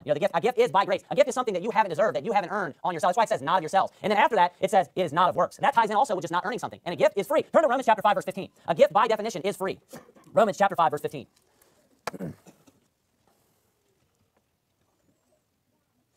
You know, a gift is by grace. A gift is something that you haven't deserved, that you haven't earned on yourself. That's why it says not of yourselves. And then after that, it says it is not of works. And that ties in also with just not earning something. And a gift is free. Turn to Romans chapter 5, verse 15. A gift by definition is free. Romans chapter 5, verse 15.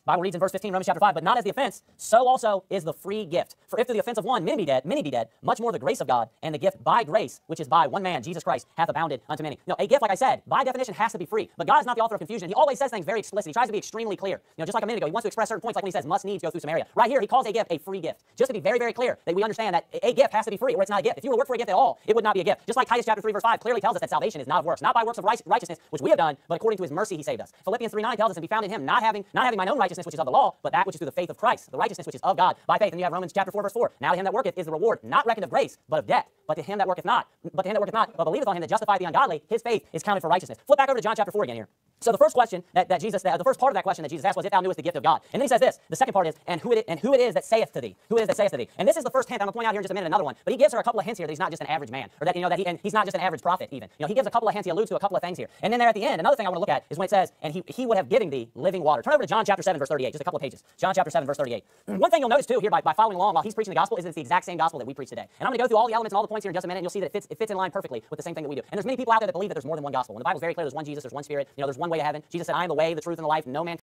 Bible reads in verse 15, Romans chapter 5, but not as the offense, so also is the free gift. For if through the offense of one many be dead, much more the grace of God and the gift by grace, which is by one man, Jesus Christ, hath abounded unto many. No, a gift, like I said, by definition has to be free. But God is not the author of confusion. He always says things very explicit. He tries to be extremely clear. You know, just like a minute ago, he wants to express certain points, like when he says must needs go through Samaria. Right here, he calls a gift a free gift. Just to be very, very clear that we understand that a gift has to be free, or it's not a gift. If you were to work for a gift at all, it would not be a gift. Just like Titus chapter 3, verse 5 clearly tells us that salvation is not of works, not by works of righteousness, which we have done, but according to his mercy he saved us. Philippians 3:9 tells us to be found in him, not having mine own righteousness, which is of the law, but that which is through the faith of Christ, the righteousness which is of God by faith. And you have Romans chapter 4, verse 4. Now to him that worketh is the reward, not reckoned of grace, but of debt. But to him that worketh not, but believeth on him that justifieth the ungodly, his faith is counted for righteousness. Flip back over to John chapter 4 again here. So the first question the first part of that question that Jesus asked was, if thou knewest the gift of God. And then he says this. The second part is, and who it is that saith to thee. Who it is that saith to thee. And this is the first hint. I'm going to point out here in just a minute another one. But he gives her a couple of hints here that he's not just an average man, or that and he's not just an average prophet even. You know, he gives a couple of hints. He alludes to a couple of things here. And then there at the end, another thing I want to look at is when it says, and he would have given thee living water. Turn over to John chapter 7, verse 38. Just a couple of pages. John chapter 7, verse 38. One thing you'll notice too here by following along while he's preaching the gospel is that it's the exact same gospel that we preach today. And I'm going to go through all the elements and all the points here in just a minute, and you'll see that it fits in line perfectly with the same thing that we do. And there's many people out there that believe that there's more than one gospel. When the Bible's very clear, there's one Jesus, there's one Spirit. You know, there's one way to heaven. Jesus said, I am the way, the truth, and the life. No man